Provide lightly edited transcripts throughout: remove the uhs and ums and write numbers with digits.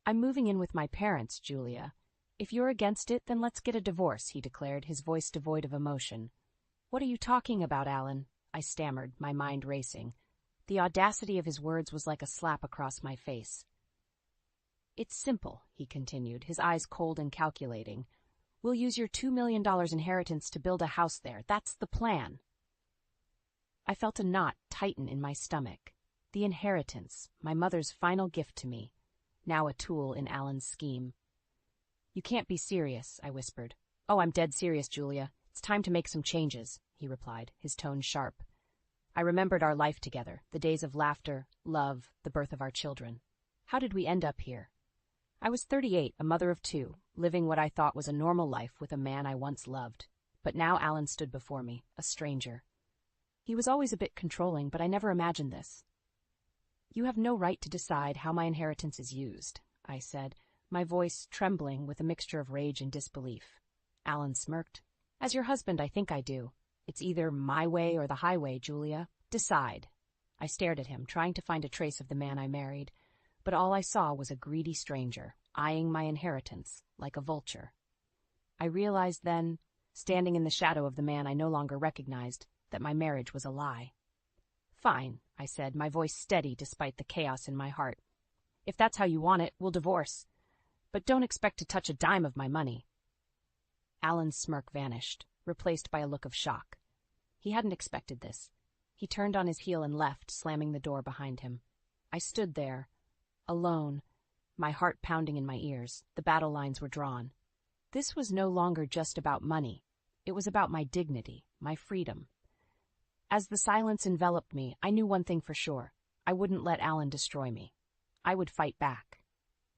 I'm moving in with my parents, Julia. If you're against it, then let's get a divorce, he declared, his voice devoid of emotion. What are you talking about, Alan? I stammered, my mind racing. The audacity of his words was like a slap across my face. It's simple, he continued, his eyes cold and calculating. We'll use your $2 million inheritance to build a house there. That's the plan. I felt a knot tighten in my stomach. The inheritance, my mother's final gift to me, now a tool in Alan's scheme. You can't be serious, I whispered. Oh, I'm dead serious, Julia. It's time to make some changes, he replied, his tone sharp. I remembered our life together, the days of laughter, love, the birth of our children. How did we end up here? I was 38, a mother of 2, living what I thought was a normal life with a man I once loved. But now Alan stood before me, a stranger. He was always a bit controlling, but I never imagined this. You have no right to decide how my inheritance is used, I said, my voice trembling with a mixture of rage and disbelief. Alan smirked. As your husband, I think I do. It's either my way or the highway, Julia. Decide. I stared at him, trying to find a trace of the man I married, but all I saw was a greedy stranger, eyeing my inheritance like a vulture. I realized then, standing in the shadow of the man I no longer recognized, that my marriage was a lie. Fine, I said, my voice steady despite the chaos in my heart. If that's how you want it, we'll divorce. But don't expect to touch a dime of my money. Alan's smirk vanished, replaced by a look of shock. He hadn't expected this. He turned on his heel and left, slamming the door behind him. I stood there, alone, my heart pounding in my ears. The battle lines were drawn. This was no longer just about money. It was about my dignity, my freedom. As the silence enveloped me, I knew one thing for sure. I wouldn't let Alan destroy me. I would fight back.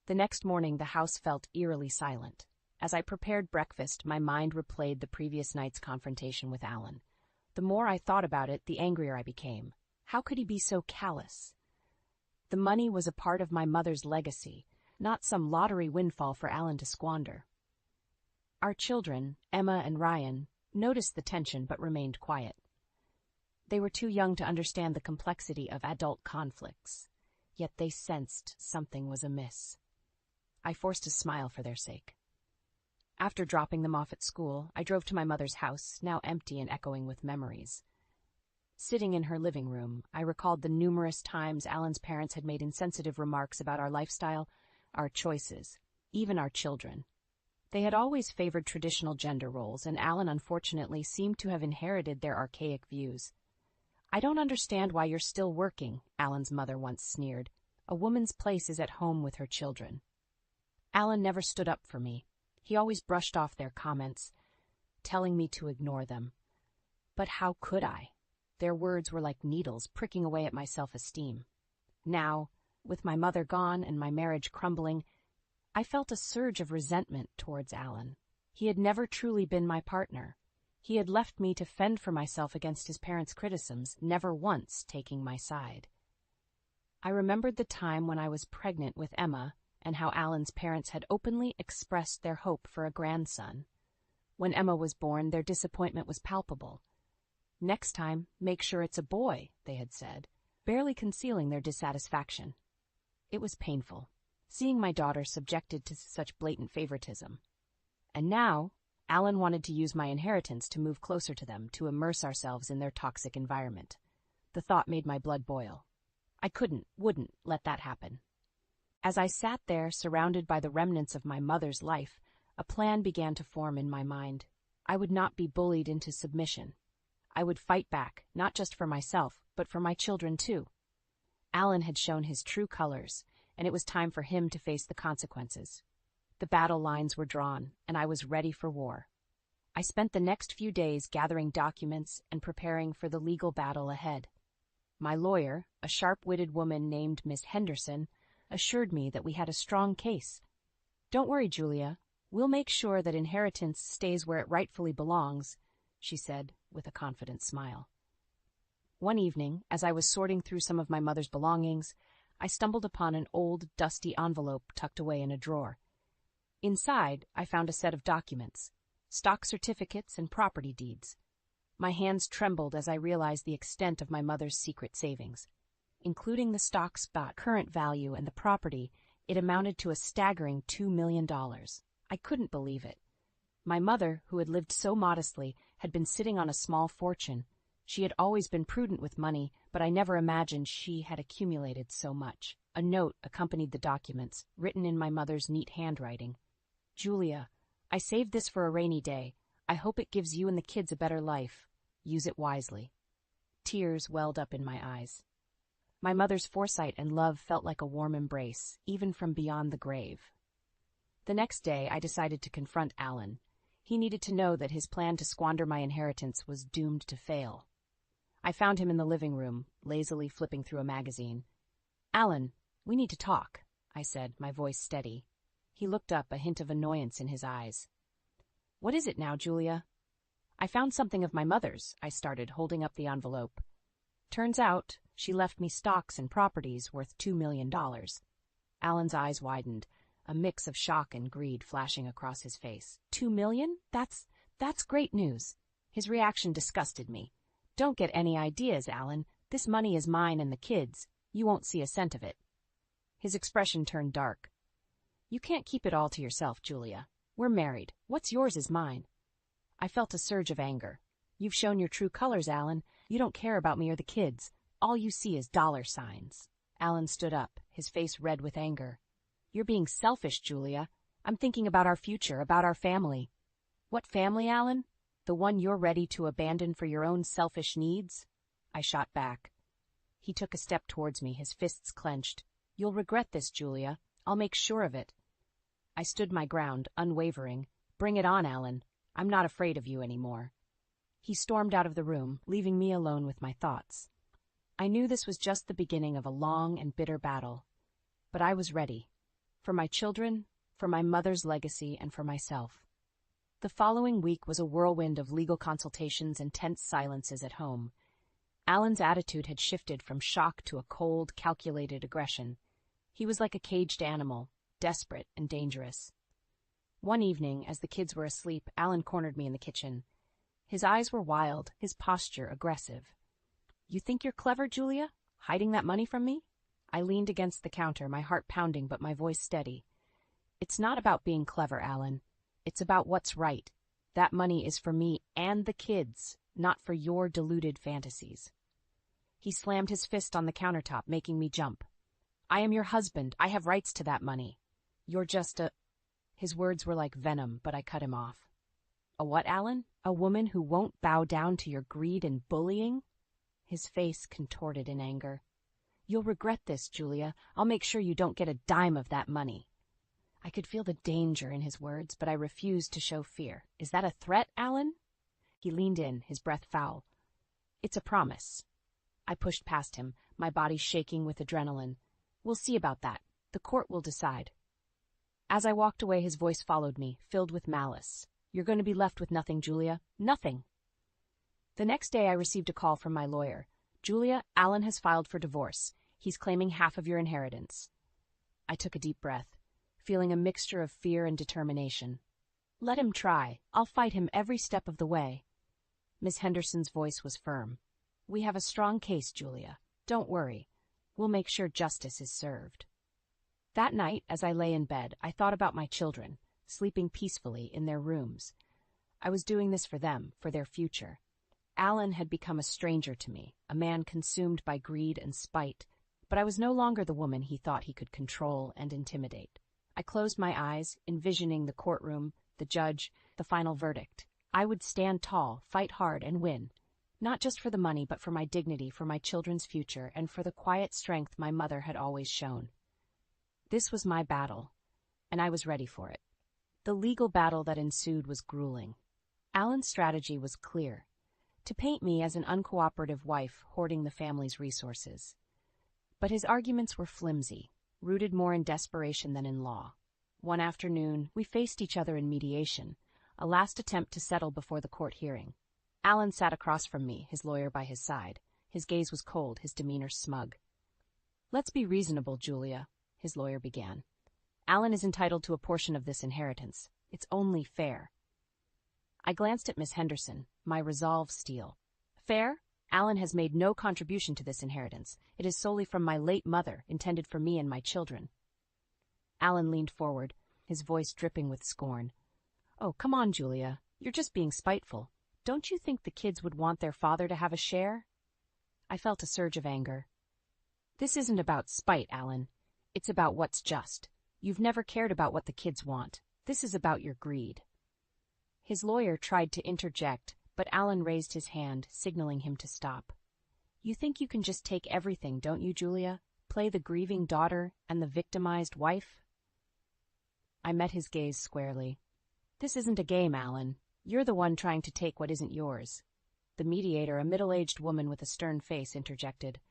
The next morning, the house felt eerily silent. As I prepared breakfast, my mind replayed the previous night's confrontation with Alan. The more I thought about it, the angrier I became. How could he be so callous? The money was a part of my mother's legacy, not some lottery windfall for Alan to squander. Our children, Emma and Ryan, noticed the tension but remained quiet. They were too young to understand the complexity of adult conflicts, yet they sensed something was amiss. I forced a smile for their sake. After dropping them off at school, I drove to my mother's house, now empty and echoing with memories. Sitting in her living room, I recalled the numerous times Alan's parents had made insensitive remarks about our lifestyle, our choices, even our children. They had always favored traditional gender roles, and Alan unfortunately seemed to have inherited their archaic views. I don't understand why you're still working, Alan's mother once sneered. A woman's place is at home with her children. Alan never stood up for me. He always brushed off their comments, telling me to ignore them. But how could I? Their words were like needles pricking away at my self-esteem. Now, with my mother gone and my marriage crumbling, I felt a surge of resentment towards Alan. He had never truly been my partner. He had left me to fend for myself against his parents' criticisms, never once taking my side. I remembered the time when I was pregnant with Emma and how Alan's parents had openly expressed their hope for a grandson. When Emma was born, their disappointment was palpable. Next time, make sure it's a boy, they had said, barely concealing their dissatisfaction. It was painful, seeing my daughter subjected to such blatant favoritism. And now, Alan wanted to use my inheritance to move closer to them, to immerse ourselves in their toxic environment. The thought made my blood boil. I wouldn't let that happen. As I sat there, surrounded by the remnants of my mother's life, a plan began to form in my mind. I would not be bullied into submission. I would fight back, not just for myself, but for my children too. Alan had shown his true colors, and it was time for him to face the consequences. The battle lines were drawn, and I was ready for war. I spent the next few days gathering documents and preparing for the legal battle ahead. My lawyer, a sharp-witted woman named Miss Henderson, assured me that we had a strong case. Don't worry, Julia. We'll make sure that inheritance stays where it rightfully belongs, she said with a confident smile. One evening, as I was sorting through some of my mother's belongings, I stumbled upon an old, dusty envelope tucked away in a drawer. Inside, I found a set of documents, stock certificates and property deeds. My hands trembled as I realized the extent of my mother's secret savings. Including the stock's current value and the property, It amounted to a staggering $2 million. I couldn't believe it. My mother, who had lived so modestly, had been sitting on a small fortune. She had always been prudent with money, but I never imagined she had accumulated so much. A note accompanied the documents, written in my mother's neat handwriting. Julia, I saved this for a rainy day. I hope it gives you and the kids a better life. Use it wisely. Tears welled up in my eyes. My mother's foresight and love felt like a warm embrace, even from beyond the grave. The next day, I decided to confront Alan. He needed to know that his plan to squander my inheritance was doomed to fail. I found him in the living room, lazily flipping through a magazine. Alan, we need to talk, I said, my voice steady. He looked up, a hint of annoyance in his eyes. What is it now, Julia? I found something of my mother's, I started, holding up the envelope. Turns out, she left me stocks and properties worth $2 million. Alan's eyes widened, a mix of shock and greed flashing across his face. $2 million? That's great news. His reaction disgusted me. Don't get any ideas, Alan. This money is mine and the kids. You won't see a cent of it. His expression turned dark. You can't keep it all to yourself, Julia. We're married. What's yours is mine. I felt a surge of anger. You've shown your true colors, Alan. You don't care about me or the kids. All you see is dollar signs. Alan stood up, his face red with anger. You're being selfish, Julia. I'm thinking about our future, about our family. What family, Alan? The one you're ready to abandon for your own selfish needs? I shot back. He took a step towards me, his fists clenched. You'll regret this, Julia. I'll make sure of it. I stood my ground, unwavering. Bring it on, Alan. I'm not afraid of you anymore. He stormed out of the room, leaving me alone with my thoughts. I knew this was just the beginning of a long and bitter battle. But I was ready. For my children, for my mother's legacy, and for myself. The following week was a whirlwind of legal consultations and tense silences at home. Alan's attitude had shifted from shock to a cold, calculated aggression. He was like a caged animal, desperate and dangerous. One evening, as the kids were asleep, Alan cornered me in the kitchen. His eyes were wild, his posture aggressive. You think you're clever, Julia? Hiding that money from me? I leaned against the counter, my heart pounding but my voice steady. It's not about being clever, Alan. It's about what's right. That money is for me and the kids, not for your deluded fantasies. He slammed his fist on the countertop, making me jump. I am your husband. I have rights to that money. You're just a... His words were like venom, but I cut him off. A what, Alan? A woman who won't bow down to your greed and bullying? His face contorted in anger. You'll regret this, Julia. I'll make sure you don't get a dime of that money. I could feel the danger in his words, but I refused to show fear. Is that a threat, Alan? He leaned in, his breath foul. It's a promise. I pushed past him, my body shaking with adrenaline. We'll see about that. The court will decide. As I walked away, his voice followed me, filled with malice. You're going to be left with nothing, Julia. Nothing. The next day I received a call from my lawyer. Julia, Alan has filed for divorce. He's claiming half of your inheritance. I took a deep breath, feeling a mixture of fear and determination. Let him try. I'll fight him every step of the way. Miss Henderson's voice was firm. We have a strong case, Julia. Don't worry. We'll make sure justice is served. That night, as I lay in bed, I thought about my children, sleeping peacefully in their rooms. I was doing this for them, for their future. Alan had become a stranger to me, a man consumed by greed and spite, but I was no longer the woman he thought he could control and intimidate. I closed my eyes, envisioning the courtroom, the judge, the final verdict. I would stand tall, fight hard, and win. Not just for the money, but for my dignity, for my children's future, and for the quiet strength my mother had always shown. This was my battle, and I was ready for it. The legal battle that ensued was grueling. Alan's strategy was clear: to paint me as an uncooperative wife hoarding the family's resources. But his arguments were flimsy, rooted more in desperation than in law. One afternoon, we faced each other in mediation, a last attempt to settle before the court hearing. Alan sat across from me, his lawyer by his side. His gaze was cold, his demeanor smug. Let's be reasonable, Julia, his lawyer began. Alan is entitled to a portion of this inheritance. It's only fair. I glanced at Miss Henderson, my resolve steel. Fair? Alan has made no contribution to this inheritance. It is solely from my late mother, intended for me and my children. Alan leaned forward, his voice dripping with scorn. "Oh, come on, Julia. You're just being spiteful. Don't you think the kids would want their father to have a share?" I felt a surge of anger. "This isn't about spite, Alan. It's about what's just. You've never cared about what the kids want. This is about your greed." His lawyer tried to interject, but Alan raised his hand, signaling him to stop. "You think you can just take everything, don't you, Julia? Play the grieving daughter and the victimized wife?" I met his gaze squarely. "This isn't a game, Alan. You're the one trying to take what isn't yours." The mediator, a middle-aged woman with a stern face, interjected.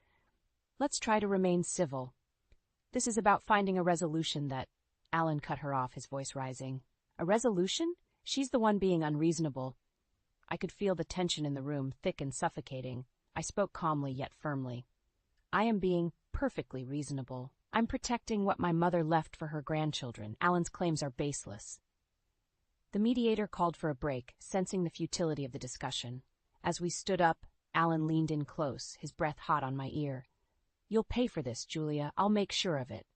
"Let's try to remain civil. This is about finding a resolution that—" Alan cut her off, his voice rising. "A resolution? She's the one being unreasonable." I could feel the tension in the room, thick and suffocating. I spoke calmly yet firmly. "I am being perfectly reasonable. I'm protecting what my mother left for her grandchildren. Alan's claims are baseless." The mediator called for a break, sensing the futility of the discussion. As we stood up, Alan leaned in close, his breath hot on my ear. "You'll pay for this, Julia. I'll make sure of it."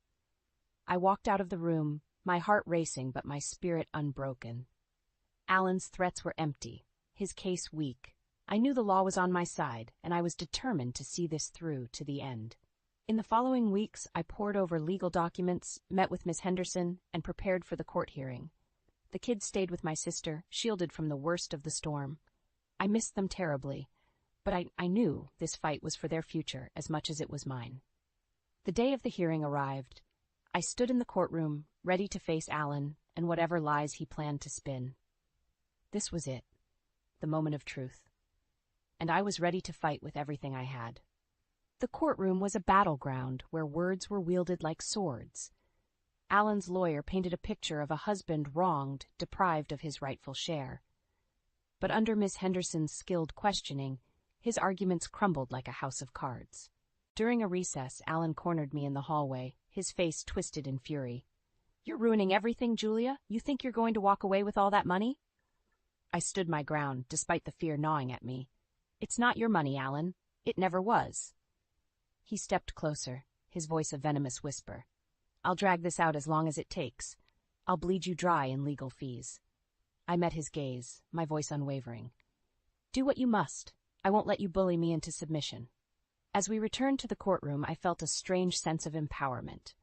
I walked out of the room, my heart racing but my spirit unbroken. Alan's threats were empty, his case weak. I knew the law was on my side, and I was determined to see this through to the end. In the following weeks, I pored over legal documents, met with Miss Henderson, and prepared for the court hearing. The kids stayed with my sister, shielded from the worst of the storm. I missed them terribly, but I knew this fight was for their future as much as it was mine. The day of the hearing arrived. I stood in the courtroom, ready to face Alan and whatever lies he planned to spin. This was it, the moment of truth. And I was ready to fight with everything I had. The courtroom was a battleground where words were wielded like swords. Alan's lawyer painted a picture of a husband wronged, deprived of his rightful share. But under Miss Henderson's skilled questioning, his arguments crumbled like a house of cards. During a recess, Alan cornered me in the hallway, his face twisted in fury. "You're ruining everything, Julia? You think you're going to walk away with all that money?" I stood my ground, despite the fear gnawing at me. "It's not your money, Alan. It never was." He stepped closer, his voice a venomous whisper. "I'll drag this out as long as it takes. I'll bleed you dry in legal fees." I met his gaze, my voice unwavering. "Do what you must. I won't let you bully me into submission." As we returned to the courtroom, I felt a strange sense of empowerment.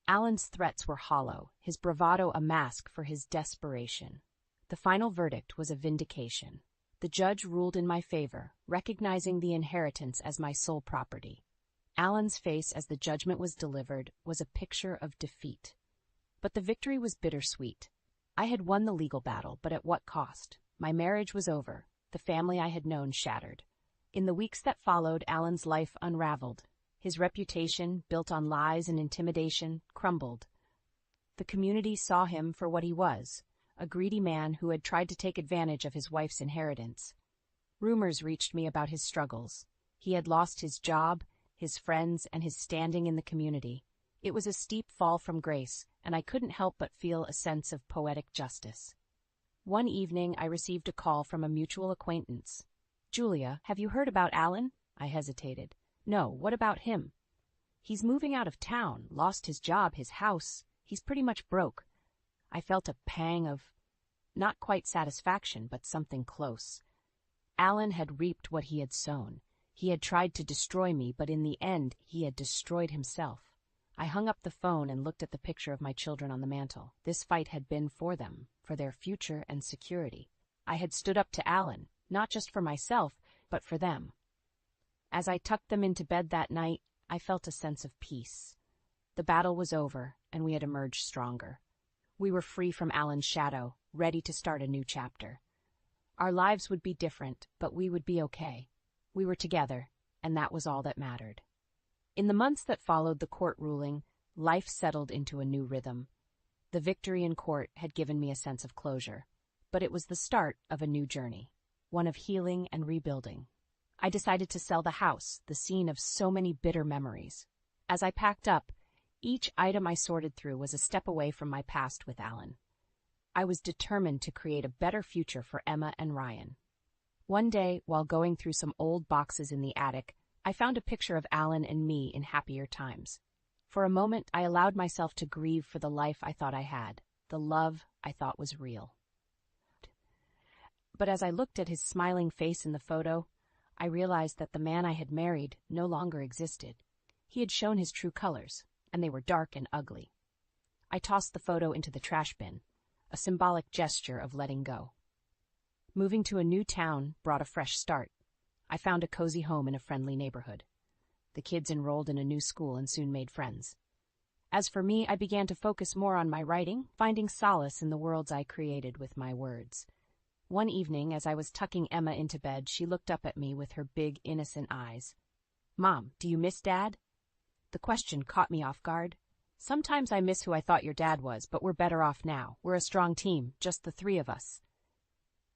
Alan's threats were hollow, his bravado a mask for his desperation. The final verdict was a vindication. The judge ruled in my favor, recognizing the inheritance as my sole property. Alan's face as the judgment was delivered was a picture of defeat. But the victory was bittersweet. I had won the legal battle, but at what cost? My marriage was over, the family I had known shattered. In the weeks that followed, Alan's life unraveled. His reputation, built on lies and intimidation, crumbled. The community saw him for what he was, a greedy man who had tried to take advantage of his wife's inheritance. Rumors reached me about his struggles. He had lost his job, his friends, and his standing in the community. It was a steep fall from grace, and I couldn't help but feel a sense of poetic justice. One evening, I received a call from a mutual acquaintance. "Julia, have you heard about Alan?" I hesitated. "No, what about him?" "He's moving out of town, lost his job, his house. He's pretty much broke." I felt a pang of, not quite satisfaction, but something close. Alan had reaped what he had sown. He had tried to destroy me, but in the end, he had destroyed himself. I hung up the phone and looked at the picture of my children on the mantel. This fight had been for them, for their future and security. I had stood up to Alan, not just for myself, but for them. As I tucked them into bed that night, I felt a sense of peace. The battle was over, and we had emerged stronger. We were free from Alan's shadow, ready to start a new chapter. Our lives would be different, but we would be okay. We were together, and that was all that mattered. In the months that followed the court ruling, life settled into a new rhythm. The victory in court had given me a sense of closure, but it was the start of a new journey, one of healing and rebuilding. I decided to sell the house, the scene of so many bitter memories. As I packed up, each item I sorted through was a step away from my past with Alan. I was determined to create a better future for Emma and Ryan. One day, while going through some old boxes in the attic, I found a picture of Alan and me in happier times. For a moment, I allowed myself to grieve for the life I thought I had, the love I thought was real. But as I looked at his smiling face in the photo, I realized that the man I had married no longer existed. He had shown his true colors, and they were dark and ugly. I tossed the photo into the trash bin, a symbolic gesture of letting go. Moving to a new town brought a fresh start. I found a cozy home in a friendly neighborhood. The kids enrolled in a new school and soon made friends. As for me, I began to focus more on my writing, finding solace in the worlds I created with my words. One evening, as I was tucking Emma into bed, she looked up at me with her big, innocent eyes. "Mom, do you miss Dad?" The question caught me off guard. "Sometimes I miss who I thought your dad was, but we're better off now. We're a strong team, just the three of us."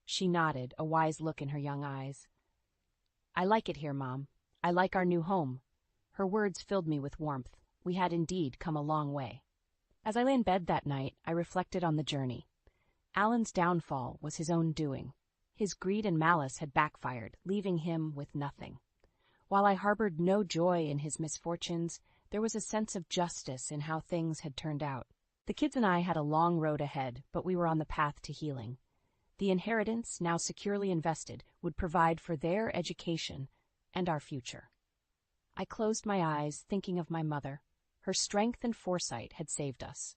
She nodded, a wise look in her young eyes. "I like it here, Mom. I like our new home." Her words filled me with warmth. We had indeed come a long way. As I lay in bed that night, I reflected on the journey. Alan's downfall was his own doing. His greed and malice had backfired, leaving him with nothing. While I harbored no joy in his misfortunes, there was a sense of justice in how things had turned out. The kids and I had a long road ahead, but we were on the path to healing. The inheritance, now securely invested, would provide for their education and our future. I closed my eyes, thinking of my mother. Her strength and foresight had saved us.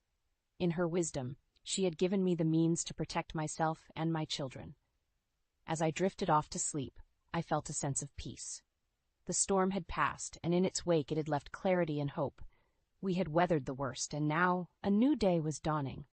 In her wisdom, she had given me the means to protect myself and my children. As I drifted off to sleep, I felt a sense of peace. The storm had passed, and in its wake it had left clarity and hope. We had weathered the worst, and now a new day was dawning.